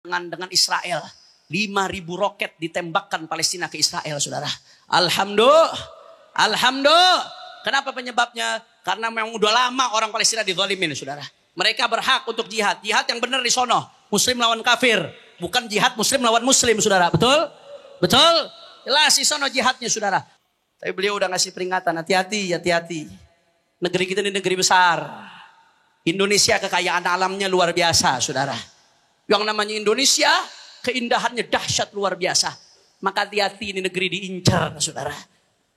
dengan Israel. 5.000 roket ditembakkan Palestina ke Israel, saudara. Alhamdulillah. Kenapa penyebabnya? Karena memang udah lama orang Palestina dizalimin, saudara. Mereka berhak untuk jihad. Jihad yang benar di sono. Muslim lawan kafir. Bukan jihad muslim lawan muslim, saudara. Betul? Betul? Jelas di sono jihadnya, saudara. Tapi beliau udah ngasih peringatan. Hati-hati, hati-hati. Negeri kita ini negeri besar. Indonesia kekayaan alamnya luar biasa, saudara. Yang namanya Indonesia, keindahannya dahsyat luar biasa. Maka hati-hati, ini negeri diincar, saudara.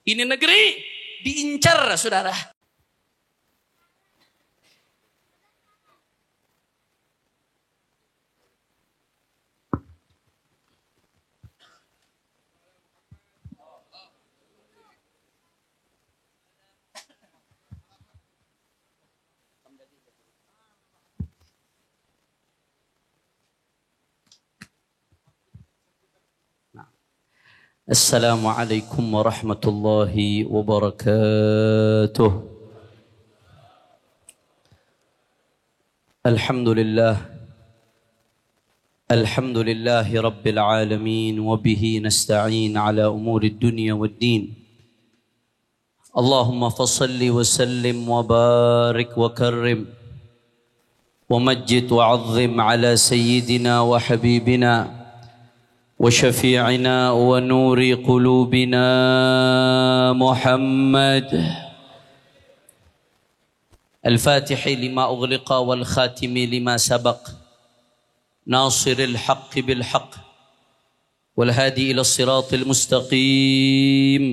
Ini negeri diincar, saudara. Assalamualaikum warahmatullahi wabarakatuh. Alhamdulillah. Alhamdulillahi rabbil alamin. Wabihi nasta'in ala umuri dunya wad din. Allahumma fasalli wa sallim wa barik wa karrim. Wa majjid wa azzim ala sayyidina wa habibina. وشفيعنا ونور قلوبنا محمد الفاتح لما أغلق والخاتم لما سبق ناصر الحق بالحق والهادي إلى الصراط المستقيم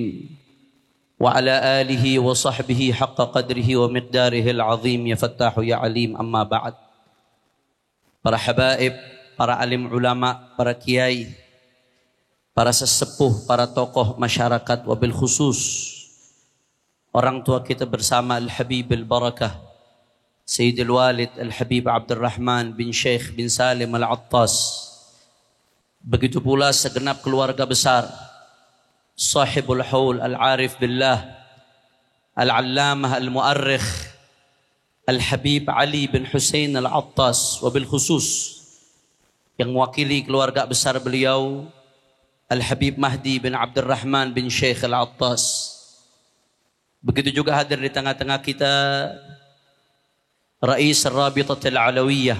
وعلى آله وصحبه حق قدره ومقداره العظيم يا فتاح يا عليم. أما بعد. Para habaib, para alim ulama, para kiai, para sesepuh, para tokoh masyarakat, wabil khusus orang tua kita bersama Al-Habib Al-Barakah Sayyidul Walid Al-Habib Abdurrahman bin Syekh bin Salim Al-Attas. Begitu pula segenap keluarga besar Sahibul Haul Al-Arif Billah Al-Allamah Al-Mu'arrikh Al-Habib Ali bin Hussein Al-Attas, wabil khusus yang mewakili keluarga besar beliau Al-Habib Mahdi bin Abdurrahman bin Syekh Al-Attas. Begitu juga hadir di tengah-tengah kita Rais Rabitat Al-Alawiyah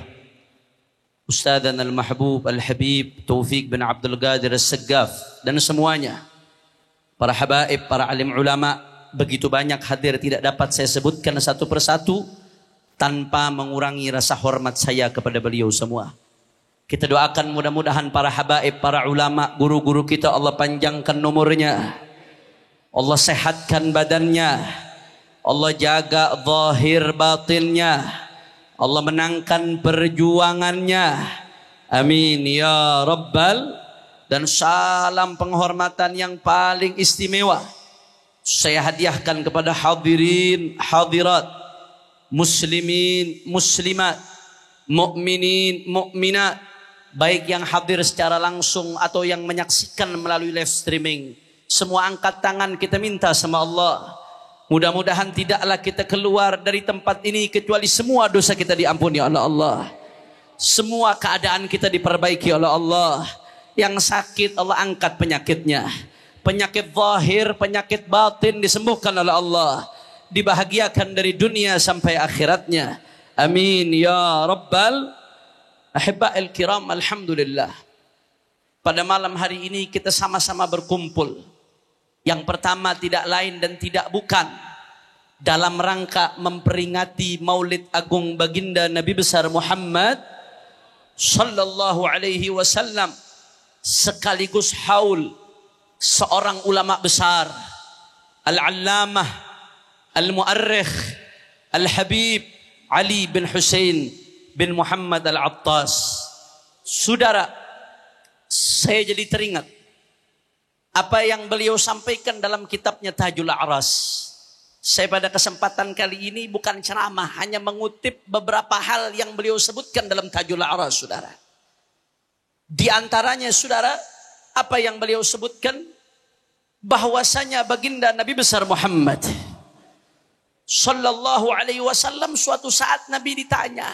Ustadzana Al-Mahbub Al-Habib Taufik bin Abdul Qadir As-Saggaf dan semuanya. Para habaib, para alim ulama begitu banyak hadir, tidak dapat saya sebutkan satu persatu tanpa mengurangi rasa hormat saya kepada beliau semua. Kita doakan mudah-mudahan para habaib, para ulama, guru-guru kita Allah panjangkan umurnya, Allah sehatkan badannya, Allah jaga zahir batinnya, Allah menangkan perjuangannya. Amin ya Rabbal. Dan salam penghormatan yang paling istimewa saya hadiahkan kepada hadirin, hadirat, muslimin, muslimat, mukminin, mukminat, baik yang hadir secara langsung atau yang menyaksikan melalui live streaming. Semua angkat tangan, kita minta sama Allah. Mudah-mudahan tidaklah kita keluar dari tempat ini kecuali semua dosa kita diampuni oleh Allah. Semua keadaan kita diperbaiki oleh Allah. Yang sakit Allah angkat penyakitnya. Penyakit zahir, penyakit batin disembuhkan oleh Allah. Dibahagiakan dari dunia sampai akhiratnya. Amin ya Rabbal. Ahibba'il kiram, alhamdulillah. Pada malam hari ini kita sama-sama berkumpul. Yang pertama tidak lain dan tidak bukan dalam rangka memperingati Maulid Agung Baginda Nabi besar Muhammad sallallahu alaihi wasallam, sekaligus haul seorang ulama besar, Al-Allamah Al-Mu'arrikh Al-Habib Ali bin Hussein bin Muhammad Al-Attas. Saudara, saya jadi teringat apa yang beliau sampaikan dalam kitabnya Tajul A'ras. Saya pada kesempatan kali ini bukan ceramah, hanya mengutip beberapa hal yang beliau sebutkan dalam Tajul A'ras, saudara. Di antaranya, saudara, apa yang beliau sebutkan? Bahwasanya baginda Nabi besar Muhammad sallallahu alaihi wasallam suatu saat Nabi ditanya,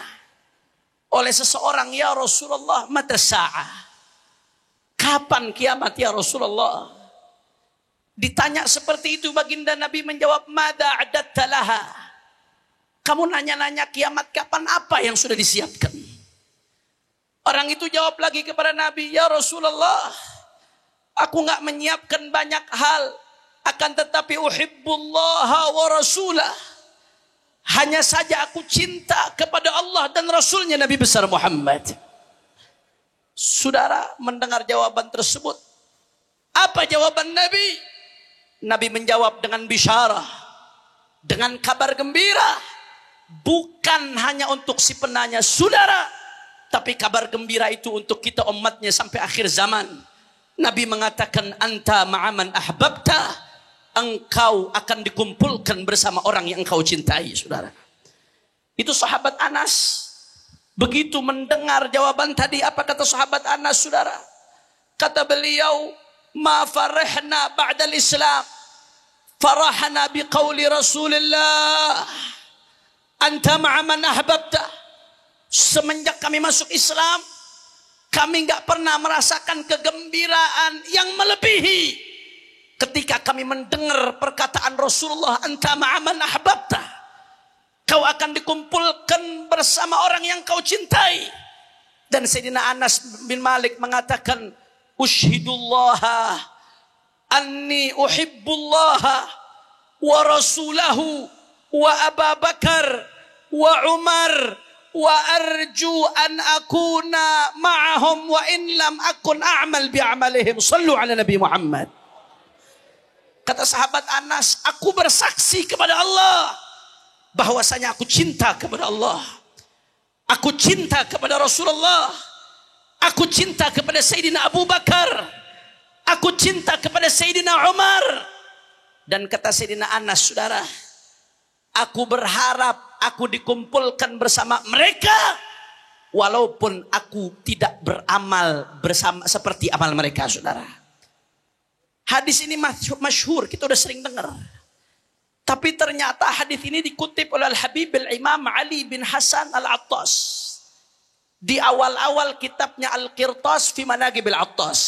oleh seseorang, ya Rasulullah, mata sa'ah? Kapan kiamat ya Rasulullah? Ditanya seperti itu, baginda Nabi menjawab, mada a'datta laha? Kamu nanya-nanya kiamat kapan, apa yang sudah disiapkan? Orang itu jawab lagi kepada Nabi, ya Rasulullah, aku nggak menyiapkan banyak hal, akan tetapi uhibbullaha wa rasulah. Hanya saja aku cinta kepada Allah dan Rasulnya Nabi besar Muhammad. Saudara mendengar jawaban tersebut, apa jawaban Nabi? Nabi menjawab dengan bisyarah, dengan kabar gembira. Bukan hanya untuk si penanya, saudara, tapi kabar gembira itu untuk kita umatnya sampai akhir zaman. Nabi mengatakan, anta ma'aman ahbabta. Engkau akan dikumpulkan bersama orang yang engkau cintai, saudara. Itu sahabat Anas. Begitu mendengar jawaban tadi, apa kata sahabat Anas, saudara? Kata beliau, ma farahna ba'dal Islam, farahna biqauli Rasulullah, anta ma'aman ahbabta. Semenjak kami masuk Islam, kami enggak pernah merasakan kegembiraan yang melebihi ketika kami mendengar perkataan Rasulullah, anta ma'aman ahbabta. Kau akan dikumpulkan bersama orang yang kau cintai. Dan Sayyidina Anas bin Malik mengatakan, ushhidullaha anni uhibbullaha wa rasulahu wa Abu Bakar wa Umar wa arju an akuna ma'ahum wa in lam akun a'mal bi'amalihim. Sallu ala Nabi Muhammad. Kata sahabat Anas, aku bersaksi kepada Allah bahwasanya aku cinta kepada Allah. Aku cinta kepada Rasulullah. Aku cinta kepada Sayyidina Abu Bakar. Aku cinta kepada Sayyidina Umar. Dan kata Sayyidina Anas, saudara, aku berharap aku dikumpulkan bersama mereka walaupun aku tidak beramal bersama seperti amal mereka, saudara. Hadis ini masyhur, kita udah sering dengar. Tapi ternyata hadis ini dikutip oleh Al-Habib Al-Imam Ali bin Hasan Al-Attas di awal-awal kitabnya Al-Qirtas fi Manaqib Al-Attas.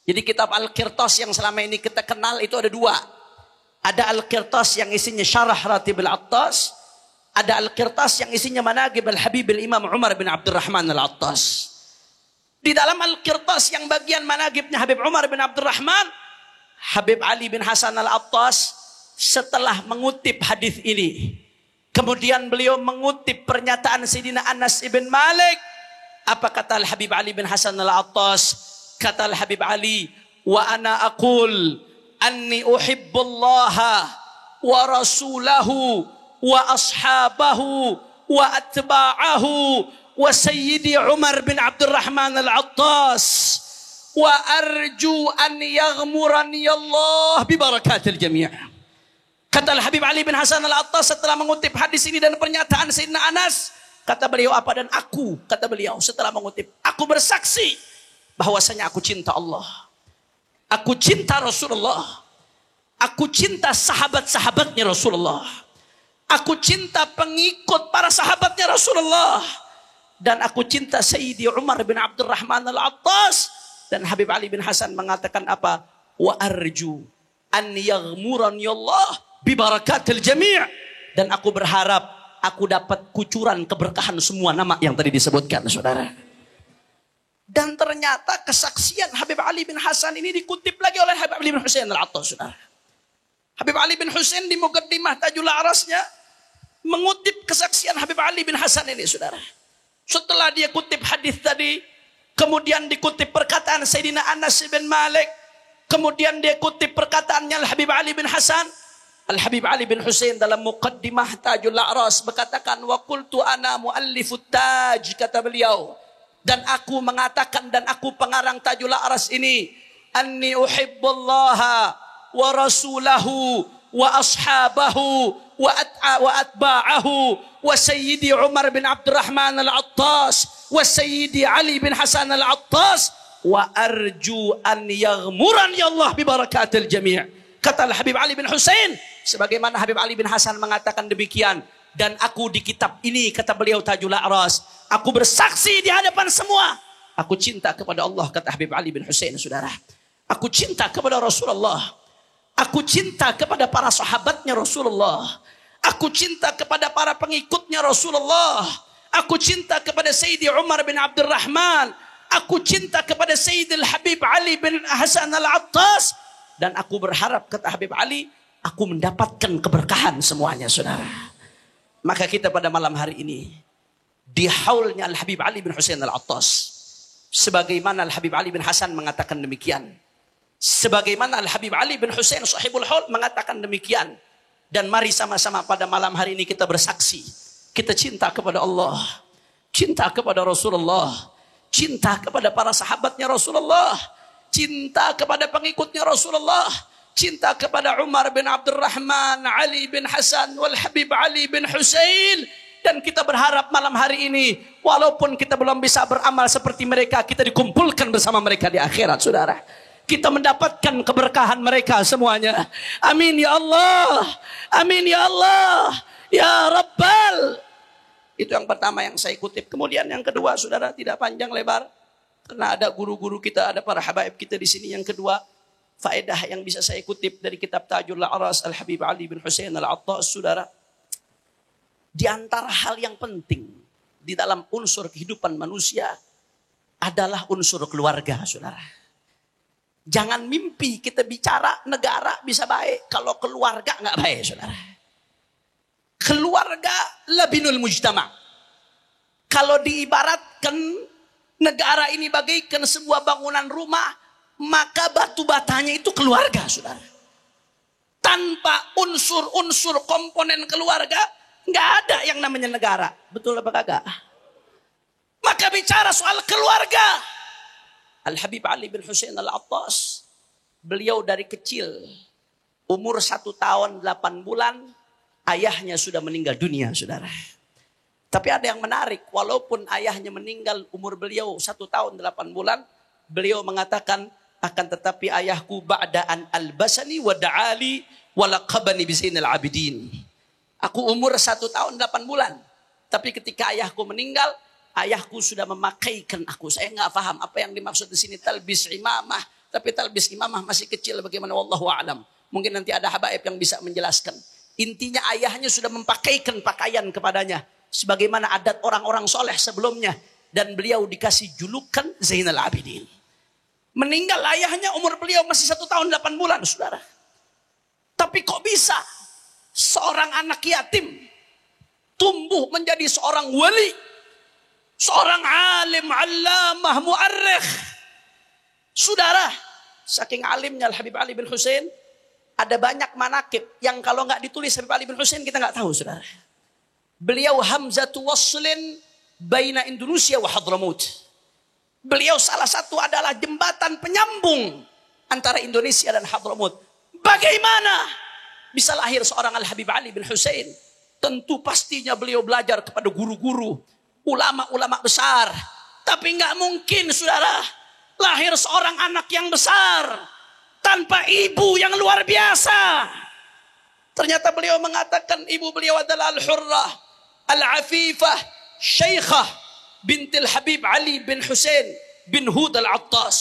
Jadi kitab Al-Qirtas yang selama ini kita kenal itu ada dua. Ada Al-Qirtas yang isinya syarah Ratib Al-Attas, ada Al-Qirtas yang isinya Manaqib Al-Habib Al-Imam Umar bin Abdurrahman Al-Attas. Di dalam Al-Qirtas yang bagian Manaqibnya Habib Umar bin Abdurrahman, Habib Ali bin Hasan Al-Attas setelah mengutip hadis ini, kemudian beliau mengutip pernyataan Sayyidina Anas ibn Malik. Apa kata Al-Habib Ali bin Hasan Al-Attas? Kata Al-Habib Ali, wa ana aqul anni uhibbullaha wa rasulahu wa ashabahu wa atba'ahu wa Sayyidi Umar bin Abdurrahman Al-Attas wa arju an yaghmurani Allah bi barakatil jami'. Kata Al-Habib Ali bin Hasan Al-Attas setelah mengutip hadis ini dan pernyataan Sayyidina Anas, kata beliau apa? Dan aku, kata beliau setelah mengutip, aku bersaksi bahwasanya aku cinta Allah, aku cinta Rasulullah, aku cinta sahabat-sahabatnya Rasulullah, aku cinta pengikut para sahabatnya Rasulullah, dan aku cinta Sayyidi Umar bin Abdurrahman Al-Attas. Dan Habib Ali bin Hasan mengatakan apa? Wa arju an yaghmurani Allah bi barakatil jami'. Dan aku berharap aku dapat kucuran keberkahan semua nama yang tadi disebutkan, saudara. Dan ternyata kesaksian Habib Ali bin Hasan ini dikutip lagi oleh Habib Ali bin Husain Al-Attas, saudara. Habib Ali bin Husain di Muqaddimah Tajul Arasnya mengutip kesaksian Habib Ali bin Hasan ini, saudara. Setelah dia kutip hadis tadi, kemudian dikutip perkataan Sayyidina Anas bin Malik, kemudian dia kutip perkataannya Al-Habib Ali bin Hasan. Al-Habib Ali bin Husain dalam Muqaddimah Tajul Aras berkatakan, wa qultu ana muallifut taj, kata beliau, dan aku mengatakan dan aku pengarang Tajul Aras ini, anni uhibbullaha wa rasulahu wa ashabahu wa atba'ahu wa Sayyidi Umar bin Abdurrahman Al-Attas wa Sayyidi Ali bin Hasan Al-Attas wa arju an yaghmurani Allah bi barakatil jami'. Kata Habib Ali bin Husain, sebagaimana Habib Ali bin Hasan mengatakan demikian, Dan aku di kitab ini, kata beliau Tajul A'ras, aku bersaksi di hadapan semua, aku cinta kepada Allah, kata Habib Ali bin Husain, saudara. Aku cinta kepada Rasulullah. Aku cinta kepada para sahabatnya Rasulullah. Aku cinta kepada para pengikutnya Rasulullah. Aku cinta kepada Sayyidi Umar bin Abdurrahman. Aku cinta kepada Sayyidil Habib Ali bin Hasan al-Attas. Dan aku berharap, kata Habib Ali, aku mendapatkan keberkahan semuanya, saudara. Maka kita pada malam hari ini di haulnya Al-Habib Ali bin Husain Al-Attas, sebagaimana Al-Habib Ali bin Hasan mengatakan demikian, sebagaimana Al-Habib Ali bin Husain sahibul haul mengatakan demikian. Dan mari sama-sama pada malam hari ini kita bersaksi, kita cinta kepada Allah, cinta kepada Rasulullah, cinta kepada para sahabatnya Rasulullah, cinta kepada pengikutnya Rasulullah, cinta kepada Umar bin Abdurrahman, Ali bin Hasan, wal Habib Ali bin Husain. Dan kita berharap malam hari ini, walaupun kita belum bisa beramal seperti mereka, kita dikumpulkan bersama mereka di akhirat, saudara. Kita mendapatkan keberkahan mereka semuanya. Amin ya Allah. Amin ya Allah. Ya Rabbal. Itu yang pertama yang saya kutip. Kemudian yang kedua, saudara, tidak panjang lebar, karena ada guru-guru kita, ada para habaib kita di sini. Yang kedua, faedah yang bisa saya kutip dari kitab Tajul A'ras Al-Habib Ali bin Husain Al-Attas, saudara. Di antara hal yang penting di dalam unsur kehidupan manusia adalah unsur keluarga, saudara. Jangan mimpi kita bicara negara bisa baik kalau keluarga nggak baik, saudara. Keluarga labinul mujtama. Kalau diibaratkan negara ini bagaikan sebuah bangunan rumah, maka batu batanya itu keluarga, saudara. Tanpa unsur-unsur komponen keluarga, nggak ada yang namanya negara. Betul apa kagak? Maka bicara soal keluarga, Al-Habib Ali bin Husain Al-Attas, beliau dari kecil, umur 1 tahun 8 bulan, ayahnya sudah meninggal dunia, saudara. Tapi ada yang menarik, walaupun ayahnya meninggal umur beliau 1 tahun 8 bulan, beliau mengatakan, akan tetapi ayahku ba'da'an albasani wa da'ali wa laqabani bisainal abidin. Aku umur 1 tahun 8 bulan. Tapi ketika ayahku meninggal, ayahku sudah memakaikan aku. Saya nggak paham apa yang dimaksud di sini talbis imamah. Tapi talbis imamah masih kecil, bagaimana wallahu a'lam. Mungkin nanti ada habaib yang bisa menjelaskan. Intinya ayahnya sudah memakaikan pakaian kepadanya, sebagaimana adat orang-orang soleh sebelumnya. Dan beliau dikasih julukan Zainal Abidin. Meninggal ayahnya, umur beliau masih 1 tahun 8 bulan, saudara. Tapi kok bisa seorang anak yatim tumbuh menjadi seorang wali, seorang alim, allamah, mu'arrikh. Saudara, saking alimnya Al-Habib Ali bin Husain, ada banyak manakib yang kalau nggak ditulis Habib Ali bin Husain kita nggak tahu, saudara. Beliau hamzatu waslin baina Indonesia wa Hadramut. Beliau salah satu adalah jembatan penyambung antara Indonesia dan Hadramut. Bagaimana bisa lahir seorang Al-Habib Ali bin Husain? Tentu pastinya beliau belajar kepada guru-guru, ulama-ulama besar. Tapi nggak mungkin, saudara, lahir seorang anak yang besar tanpa ibu yang luar biasa. Ternyata beliau mengatakan ibu beliau adalah Al-Hurrah Al-Afifah Syekhah bintil Habib Ali bin Husain bin Hud Al-Attas.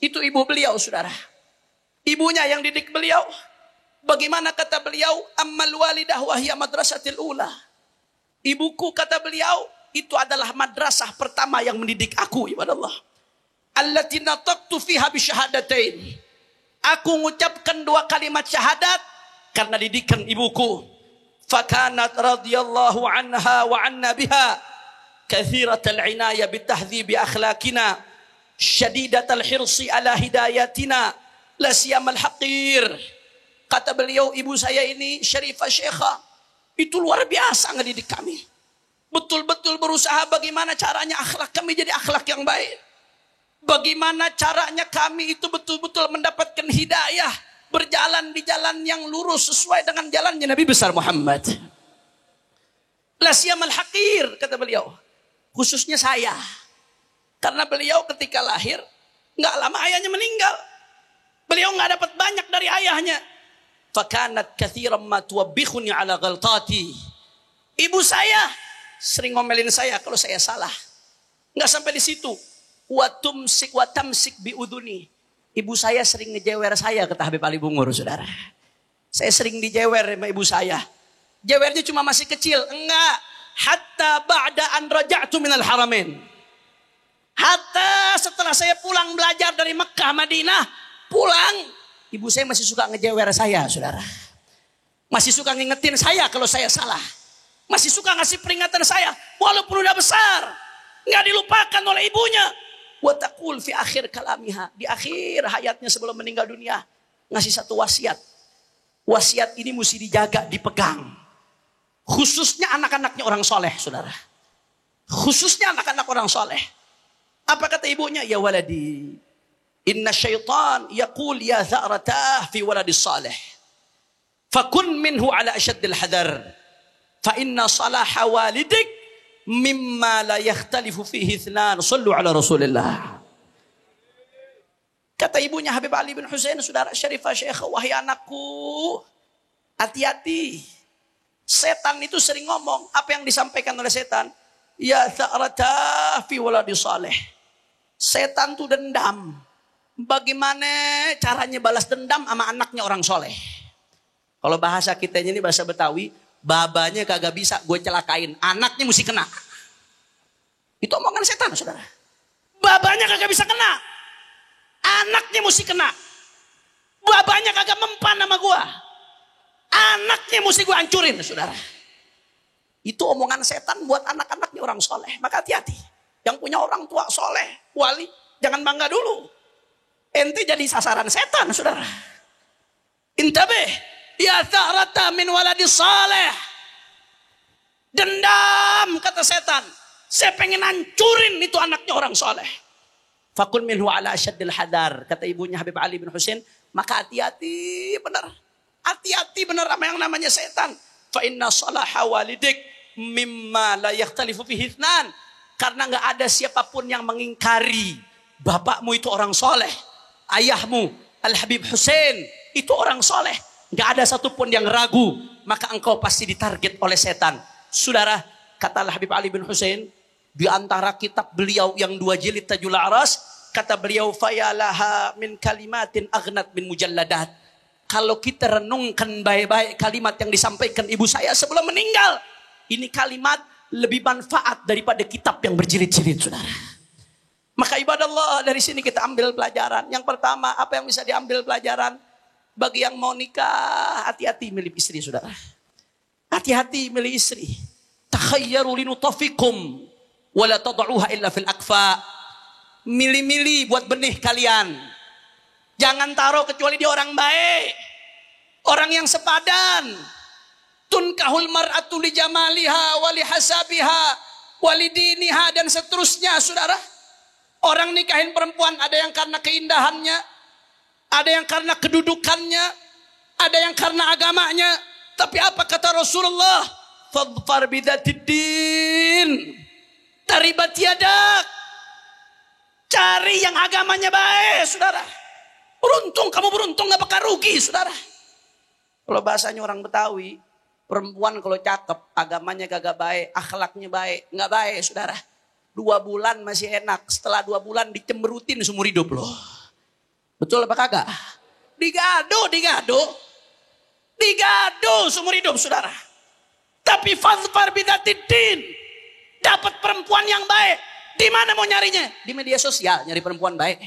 Itu ibu beliau, saudara. Ibunya yang didik beliau. Bagaimana kata beliau? Ammal walidah wahya madrasatil ula. Ibuku, kata beliau, itu adalah madrasah pertama yang mendidik aku, ibadallah. Allati nataqtu fiha bisyahadatain. Aku mengucapkan 2 kalimat syahadat karena didikan ibuku. Fakanat radhiyallahu anha wa anna biha kathiratal inayah bitahdhibi akhlaqina, syadidatal hirsi ala hidayatina, la siyamal haqir. Kata beliau, ibu saya ini Syarifah Syekhah, itu luar biasa ngedidik kami. Betul-betul berusaha bagaimana caranya akhlak kami jadi akhlak yang baik. Bagaimana caranya kami itu betul-betul mendapatkan hidayah, berjalan di jalan yang lurus sesuai dengan jalannya Nabi besar Muhammad. La siyamal haqir, kata beliau. Khususnya saya. Karena beliau ketika lahir, nggak lama ayahnya meninggal. Beliau nggak dapat banyak dari ayahnya. Fakanat kathiran ma tuwabbikhuni ala ghaltati. Ibu saya sering ngomelin saya kalau saya salah. Nggak sampai di situ. Watamsik biuduni. Ibu saya sering ngejewer saya, kata Habib Ali Bungur, saudara. Saya sering dijewer sama ibu saya. Jewernya cuma masih kecil. Enggak. Hatta ba'da an raja'tu minal haramain. Hatta setelah saya pulang belajar dari Mekah, Madinah. Pulang. Ibu saya masih suka ngejewer saya, saudara. Masih suka ngingetin saya kalau saya salah. Masih suka ngasih peringatan saya. Walaupun udah besar. Nggak dilupakan oleh ibunya. Wa taqul fi akhir kalamiha. Di akhir hayatnya sebelum meninggal dunia. Ngasih satu wasiat. Wasiat ini mesti dijaga, dipegang. Khususnya anak-anaknya orang soleh, saudara. Khususnya anak-anak orang soleh. Apa kata ibunya? Ya waladi. Inna syaitan yaqul ya za'ratah fi waladis salih. Fakun minhu ala asyaddil hadar. Fa inna salaha walidik mimma la yakhtalifu fihi ithnan. Sallu ala Rasulillah. Kata ibunya Habib Ali bin Husain, saudara Syarifah Syekh, wahai anakku, hati-hati. Setan itu sering ngomong, apa yang disampaikan oleh setan? Ya za'ratah fi waladis salih. Setan itu dendam. Bagaimana caranya balas dendam sama anaknya orang soleh? Kalau bahasa kita ini bahasa Betawi, babanya kagak bisa gue celakain, anaknya mesti kena. Itu omongan setan, saudara. Babanya kagak bisa kena, anaknya mesti kena. Babanya kagak mempan sama gue, anaknya mesti gue hancurin, saudara. Itu omongan setan buat anak-anaknya orang soleh. Maka hati-hati. Yang punya orang tua soleh, wali, jangan bangga dulu. Ente jadi sasaran setan, saudara. Intabih. Ya ta'rata min waladis saleh. Dendam, kata setan. Saya pengen hancurin itu anaknya orang soleh. Fakun minhu ala asyaddil hadar. Kata ibunya Habib Ali bin Husain. Maka hati-hati benar. Hati-hati benar sama yang namanya setan. Fa inna salaha walidik mimma la yakhtalifu fihi ithnan. Karena gak ada siapapun yang mengingkari bapakmu itu orang soleh. Ayahmu Al-Habib Husain itu orang soleh. Gak ada satupun yang ragu. Maka engkau pasti ditarget oleh setan. Saudara, kata Al-Habib Ali bin Husain, di antara kitab beliau yang 2 jilid Tajul Aras, kata beliau, fayalaha min kalimatin aghnat min mujalladat. Kalau kita renungkan baik-baik kalimat yang disampaikan ibu saya sebelum meninggal, ini kalimat lebih manfaat daripada kitab yang berjilid-jilid, saudara. Maka ibadah Allah, dari sini kita ambil pelajaran. Yang pertama, apa yang bisa diambil pelajaran? Bagi yang mau nikah, hati-hati milih istri, saudara. Hati-hati milih istri. Takhayyaru linutafikum wala tad'uha illa fil akfa. Milih-milih buat benih kalian. Jangan taruh kecuali dia orang baik. Orang yang sepadan. Tunkahul mar'atu li jamaliha wa li hasabiha wa li diniha dan seterusnya, saudara. Orang nikahin perempuan ada yang karena keindahannya, ada yang karena kedudukannya, ada yang karena agamanya. Tapi apa kata Rasulullah? Fadfar bidatiddin. Taribat yadak. Cari yang agamanya baik, saudara. Beruntung, kamu beruntung, gak bakal rugi, saudara. Kalau bahasanya orang Betawi, perempuan kalau cakep, agamanya kagak baik, akhlaknya baik, gak baik, saudara. 2 bulan masih enak, setelah 2 bulan dicemberutin seumur hidup loh. Betul apa kagak? Digado seumur hidup, saudara. Tapi fadfar bidatiddin, dapat perempuan yang baik. Di mana mau nyarinya? Di media sosial nyari perempuan baik.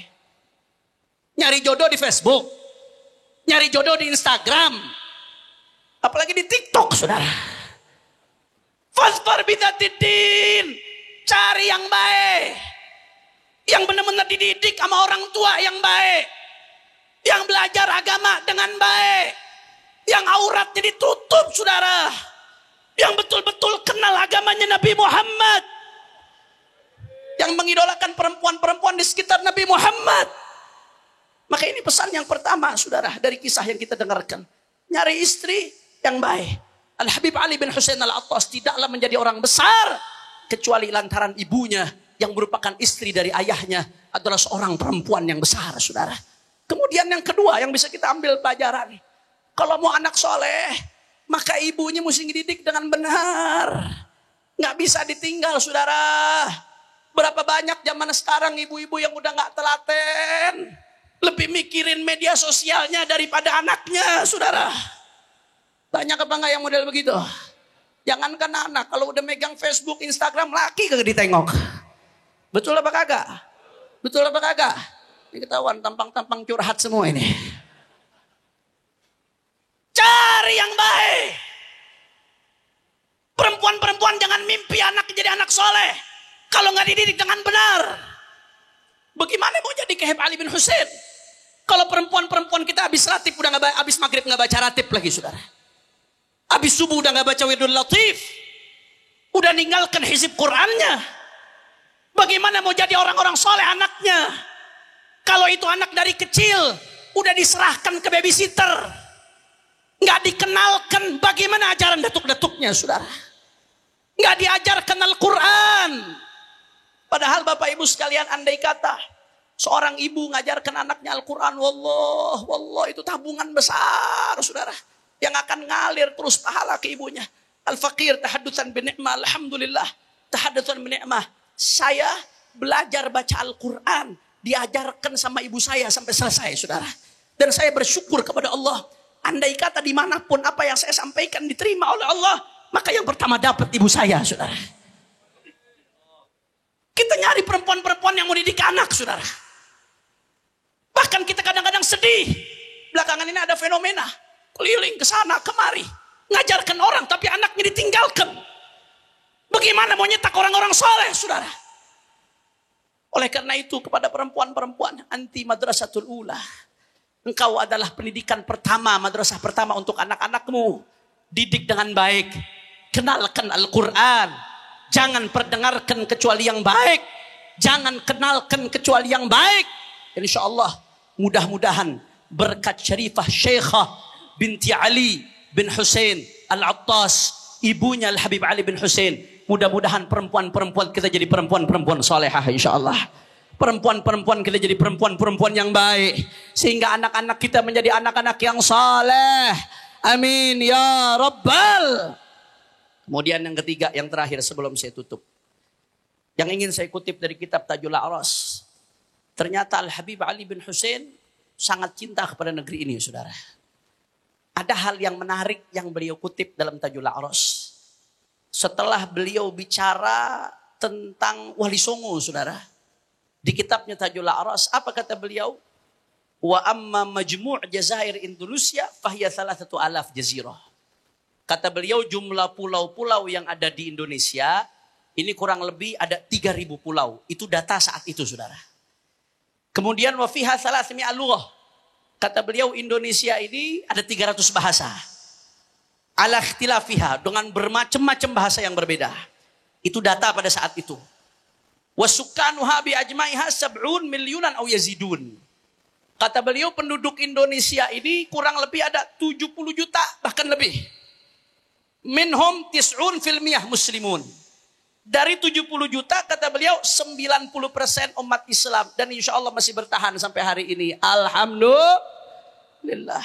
Nyari jodoh di Facebook, nyari jodoh di Instagram, apalagi di TikTok, saudara. Fadfar bidatiddin, cari yang baik, yang benar-benar dididik sama orang tua yang baik, yang belajar agama dengan baik, yang auratnya ditutup, saudara, yang betul-betul kenal agamanya Nabi Muhammad, yang mengidolakan perempuan-perempuan di sekitar Nabi Muhammad. Maka ini pesan yang pertama, saudara, dari kisah yang kita dengarkan. Nyari istri yang baik. Al-Habib Ali bin Husain Al-Attas tidaklah menjadi orang besar kecuali lantaran ibunya yang merupakan istri dari ayahnya adalah seorang perempuan yang besar, saudara. Kemudian yang kedua yang bisa kita ambil pelajaran. Kalau mau anak soleh, maka ibunya mesti dididik dengan benar. Nggak bisa ditinggal, saudara. Berapa banyak zaman sekarang ibu-ibu yang udah nggak telaten, lebih mikirin media sosialnya daripada anaknya, saudara. Banyak apa nggak yang model begitu? Jangankan anak, kalau udah megang Facebook, Instagram, laki kagak ditengok. Betul apa kagak? Betul apa kagak? Ini ketahuan tampang-tampang curhat semua ini. Cari yang baik. Perempuan-perempuan jangan mimpi anak jadi anak soleh kalau nggak dididik dengan benar. Bagaimana mau jadi kayak Ali bin Husain? Kalau perempuan-perempuan kita habis ratib udah nggak, habis maghrib nggak baca ratib lagi, saudara. Habis subuh udah nggak baca wirdul latif, udah ninggalkan hizib Qurannya. Bagaimana mau jadi orang-orang soleh anaknya? Kalau itu anak dari kecil udah diserahkan ke babysitter, nggak dikenalkan bagaimana ajaran datuk-datuknya, saudara. Nggak diajarkan Al-Quran. Padahal Bapak Ibu sekalian, andai kata seorang ibu ngajarkan anaknya Al-Quran, wallah itu tabungan besar, saudara, yang akan ngalir terus pahala ke ibunya. Al-Faqir tahaddusan bi ni'mah, alhamdulillah tahaddusan bi ni'mah. Saya belajar baca Al-Quran diajarkan sama ibu saya sampai selesai, saudara. Dan saya bersyukur kepada Allah. Andai kata dimanapun apa yang saya sampaikan diterima oleh Allah, maka yang pertama dapat ibu saya, saudara. Kita nyari perempuan-perempuan yang mau didik anak, saudara. Bahkan kita kadang-kadang sedih. Belakangan ini ada fenomena keliling ke sana kemari, ngajarkan orang tapi anaknya ditinggalkan. Bagaimana mau nyetak orang-orang soleh, saudara? Oleh karena itu kepada perempuan-perempuan anti madrasatul ula, engkau adalah pendidikan pertama, madrasah pertama untuk anak-anakmu. Didik dengan baik, kenalkan Al-Quran, jangan perdengarkan kecuali yang baik, jangan kenalkan kecuali yang baik. Insya Allah mudah-mudahan berkat syarifah Syekhah binti Ali bin Husain Al-Attas, ibunya Al-Habib Ali bin Husain, mudah-mudahan perempuan-perempuan kita jadi perempuan-perempuan salehah, insya Allah. Perempuan-perempuan kita jadi perempuan-perempuan yang baik, sehingga anak-anak kita menjadi anak-anak yang saleh. Amin ya Rabbal. Kemudian yang ketiga, yang terakhir sebelum saya tutup, yang ingin saya kutip dari kitab Tajul A'ras. Ternyata Al-Habib Ali bin Husain sangat cinta kepada negeri ini, saudara. Ada hal yang menarik yang beliau kutip dalam Tajul A'ras. Setelah beliau bicara tentang Wali Songo, saudara. Di kitabnya Tajul A'ras, apa kata beliau? Wa amma majmu' Jazair Indonesia fahiya 3,000 jazirah. Kata beliau jumlah pulau-pulau yang ada di Indonesia ini kurang lebih ada 3.000 pulau. Itu data saat itu, saudara. Kemudian wa fiha 300 lughah. Kata beliau Indonesia ini ada 300 bahasa. Ala ikhtilafiha, dengan bermacam-macam bahasa yang berbeda. Itu data pada saat itu. Wasukanuha bi ajmaiha 70 milyunan aw yazidun. Kata beliau penduduk Indonesia ini kurang lebih ada 70 juta bahkan lebih. Minhum tis'un fil miyah muslimun. Dari 70 juta kata beliau 90% umat Islam, dan insya Allah masih bertahan sampai hari ini. Alhamdulillah.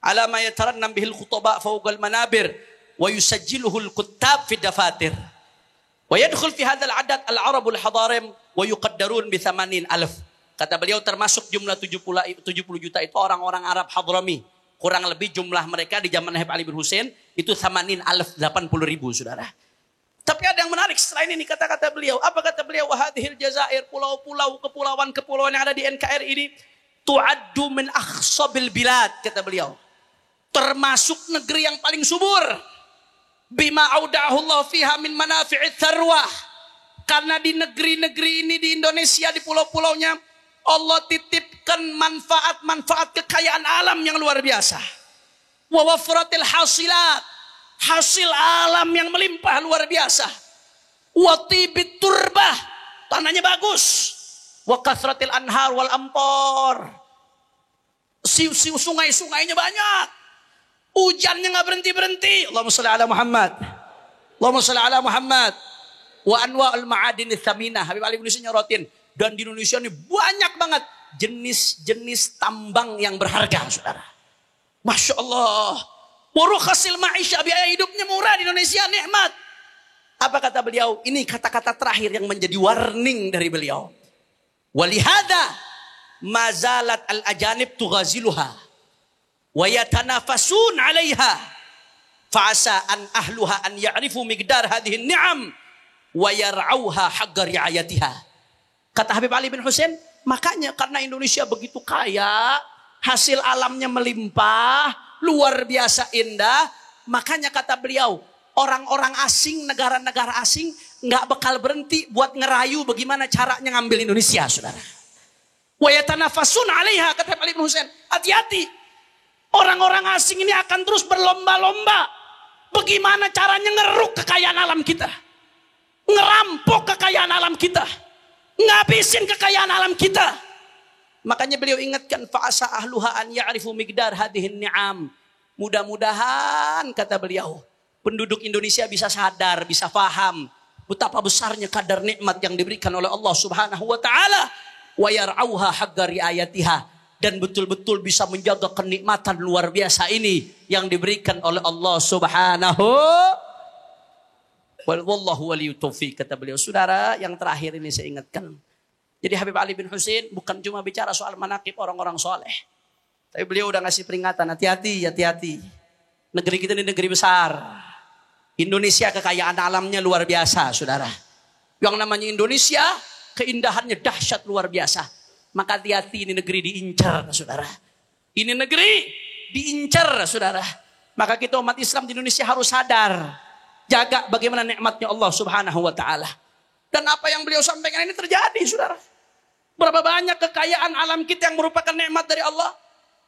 Ala ma yatarannam bihil khutaba fawqal manabir wa yusajjiluhul kuttab fi dafatir. Wa yadkhul fi hadzal adad al-arabul hadarim wa yuqaddarun bi 80,000. Kata beliau termasuk jumlah 70 juta itu orang-orang Arab Hadrami. Kurang lebih jumlah mereka di zaman Habib Ali bin Husain itu 80,000, 80.000, saudara. Tapi ada yang menarik selain ini kata-kata beliau. Apa kata beliau? Wahadhil Jazair, pulau-pulau, kepulauan-kepulauan yang ada di NKRI ini tu'addu min akhsabil bilad, kata beliau. Termasuk negeri yang paling subur. Bima auda'ahullah fiha min manafi'it tharwah. Karena di negeri-negeri ini di Indonesia, di pulau-pulaunya, Allah titipkan manfaat-manfaat kekayaan alam yang luar biasa. Wa wafratil hasilat, hasil alam yang melimpah luar biasa. Wa tibit turbah, tanahnya bagus. Wa kathratil anhar wal amtor, siu-siu sungai-sungainya banyak. Hujannya nggak berhenti-berhenti. Allahumma shalli ala Muhammad. Allahumma shalli ala Muhammad. Wa anwa'ul ma'adin tsaminah. Habib Ali bin Husain nyorotin, dan di Indonesia ini banyak banget jenis-jenis tambang yang berharga, saudara. Masya Allah. Buruh hasil maisha, biaya hidupnya murah di Indonesia, nikmat. Apa kata beliau? Ini kata-kata terakhir yang menjadi warning dari beliau. Walihada mazalat al-ajanib tughaziluha wa yatanafasun 'alaiha fa'asa an ahluha an ya'rifu miqdar hadhihi ni'am wa yar'auha haqqa ri'ayatiha. Kata Habib Ali bin Husain, makanya karena Indonesia begitu kaya, hasil alamnya melimpah, luar biasa indah. Makanya kata beliau, orang-orang asing, negara-negara asing nggak bakal berhenti buat ngerayu bagaimana caranya ngambil Indonesia, saudara. Wa yatanafasun 'alaiha, kata Ali bin Husain. Hati-hati, orang-orang asing ini akan terus berlomba-lomba bagaimana caranya ngeruk kekayaan alam kita, ngerampok kekayaan alam kita, ngabisin kekayaan alam kita. Makanya beliau ingatkan fa'asa ahluha an ya'rifu miqdar hadhihi ni'am. Mudah-mudahan kata beliau, penduduk Indonesia bisa sadar, bisa paham betapa besarnya kadar nikmat yang diberikan oleh Allah Subhanahu wa taala, wa yar'auha haqqa riayatiha, dan betul-betul bisa menjaga kenikmatan luar biasa ini yang diberikan oleh Allah Subhanahu. Wallahu waliyut taufiq, kata beliau. Saudara, yang terakhir ini saya ingatkan. Jadi Habib Ali bin Husain bukan cuma bicara soal manaqib orang-orang soleh. Tapi beliau udah ngasih peringatan, hati-hati, hati-hati. Negeri kita ini negeri besar. Indonesia kekayaan alamnya luar biasa, saudara. Yang namanya Indonesia, keindahannya dahsyat luar biasa. Maka hati-hati, ini negeri diincar, saudara. Ini negeri diincar, saudara. Maka kita umat Islam di Indonesia harus sadar. Jaga bagaimana nikmatnya Allah Subhanahu wa ta'ala. Dan apa yang beliau sampaikan ini terjadi, saudara. Berapa banyak kekayaan alam kita yang merupakan nikmat dari Allah,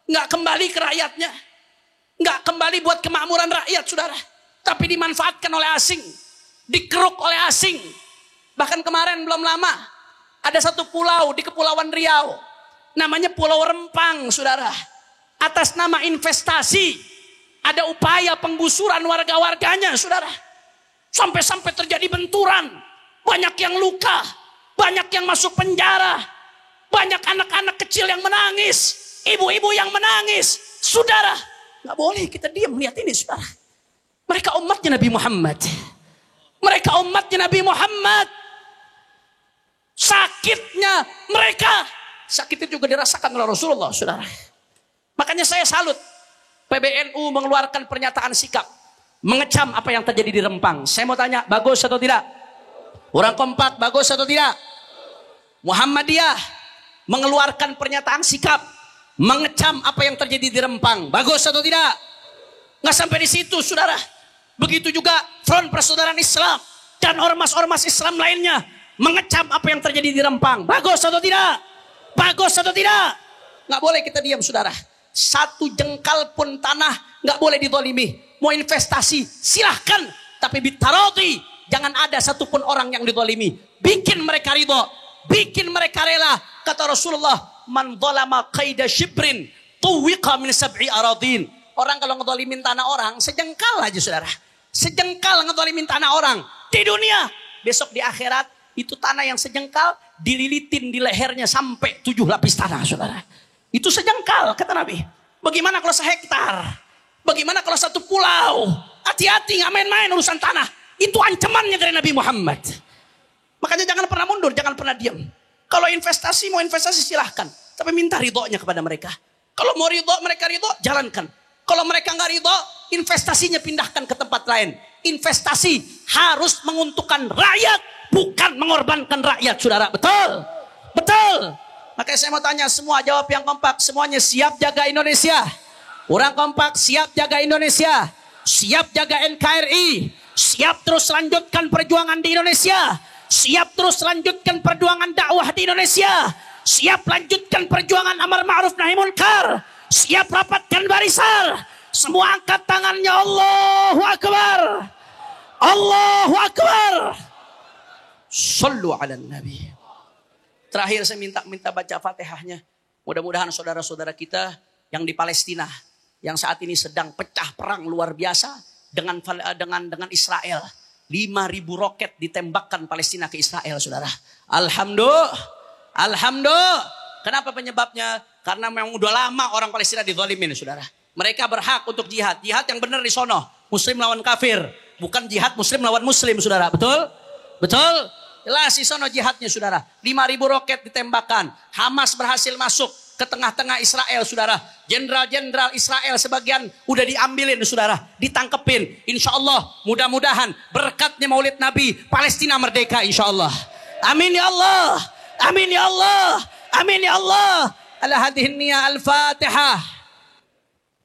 nggak kembali ke rakyatnya, nggak kembali buat kemakmuran rakyat, saudara, tapi dimanfaatkan oleh asing, dikeruk oleh asing. Bahkan kemarin belum lama ada satu pulau di Kepulauan Riau, namanya Pulau Rempang, saudara. Atas nama investasi ada upaya penggusuran warga-warganya, saudara. Sampai-sampai terjadi benturan, banyak yang luka, banyak yang masuk penjara. Banyak anak-anak kecil yang menangis, ibu-ibu yang menangis. Saudara, nggak boleh kita diam melihat ini, saudara. Mereka umatnya Nabi Muhammad. Mereka umatnya Nabi Muhammad. Sakitnya mereka, sakit itu juga dirasakan oleh Rasulullah, saudara. Makanya saya salut. PBNU mengeluarkan pernyataan sikap, mengecam apa yang terjadi di Rempang. Saya mau tanya, bagus atau tidak? Orang Kompak, bagus atau tidak? Muhammadiyah mengeluarkan pernyataan sikap, mengecam apa yang terjadi di Rempang. Bagus atau tidak? Nggak sampai di situ, saudara. Begitu juga Front Persaudaraan Islam dan ormas-ormas Islam lainnya mengecam apa yang terjadi di Rempang. Bagus atau tidak? Bagus atau tidak? Nggak boleh kita diam, saudara. Satu jengkal pun tanah nggak boleh dizalimi. Mau investasi silahkan, tapi bitarodi, jangan ada satupun orang yang dizalimi. Bikin mereka ridho, bikin mereka rela. Kata Rasulullah, man zalama qaida shibrin tuwiqa min sab'i aradin. Orang kalau ngedolimin tanah orang sejengkal aja, saudara. Sejengkal ngedolimin tanah orang di dunia, besok di akhirat itu tanah yang sejengkal dililitin di lehernya sampai 7 lapis tanah, saudara. Itu sejengkal, kata Nabi. Bagaimana kalau sehektar? Bagaimana kalau satu pulau? Hati-hati, nggak main-main urusan tanah. Itu ancamannya dari Nabi Muhammad. Makanya jangan pernah mundur, jangan pernah diam. Kalau investasi, mau investasi silahkan. Tapi minta ridhonya kepada mereka. Kalau mau ridho, mereka ridho, jalankan. Kalau mereka nggak ridho, investasinya pindahkan ke tempat lain. Investasi harus menguntungkan rakyat, bukan mengorbankan rakyat, saudara. Betul? Betul. Makanya saya mau tanya semua, jawab yang kompak. Semuanya siap jaga Indonesia. Orang kompak siap jaga Indonesia. Siap jaga NKRI. Siap terus lanjutkan perjuangan di Indonesia. Siap terus lanjutkan perjuangan dakwah di Indonesia. Siap lanjutkan perjuangan amar ma'ruf nahi munkar. Siap rapatkan barisan. Semua angkat tangannya, Allahu Akbar. Allahu Akbar. Sallu ala Nabi. Terakhir saya minta baca Fatihahnya. Mudah-mudahan saudara-saudara kita yang di Palestina, yang saat ini sedang pecah perang luar biasa dengan Israel. 5.000 roket ditembakkan Palestina ke Israel, saudara. Alhamdulillah. Kenapa penyebabnya? Karena memang udah lama orang Palestina dizalimin, saudara. Mereka berhak untuk jihad. Jihad yang benar di sono. Muslim lawan kafir. Bukan jihad muslim lawan muslim, saudara. Betul? Betul? Jelas di sono jihadnya, saudara. 5.000 roket ditembakkan. Hamas berhasil masuk ke tengah-tengah Israel, saudara. Jenderal-jenderal Israel sebagian udah diambilin, saudara. Ditangkepin. Insya Allah, mudah-mudahan berkatnya Maulid Nabi, Palestina merdeka, insya Allah. Amin ya Allah. Amin ya Allah. Amin ya Allah. Ala hadhihi niyya al-Fatihah.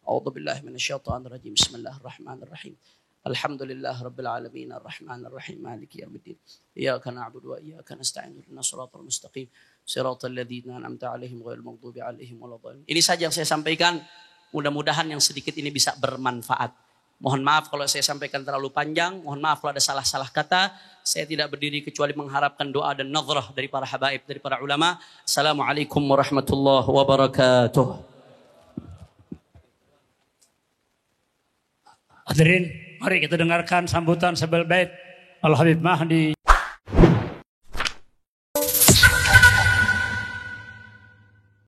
A'udzu billahi minasyaitonir rajim. Bismillahirrahmanirrahim. Alhamdulillah rabbil alamin arrahmanir rahim maliki yaumiddin. Iyyaka na'budu wa iyyaka nasta'in ihdinas siratal mustaqim siratal ladzina an'amta 'alaihim ghairil maghdubi 'alaihim waladdallin. Ini saja yang saya sampaikan. Mudah-mudahan yang sedikit ini bisa bermanfaat. Mohon maaf kalau saya sampaikan terlalu panjang. Mohon maaf kalau ada salah-salah kata. Saya tidak berdiri kecuali mengharapkan doa dan nazrah dari para habaib, dari para ulama. Assalamualaikum warahmatullahi wabarakatuh. Hadirin, mari kita dengarkan sambutan Sabal Bait Al Habib Mahdi.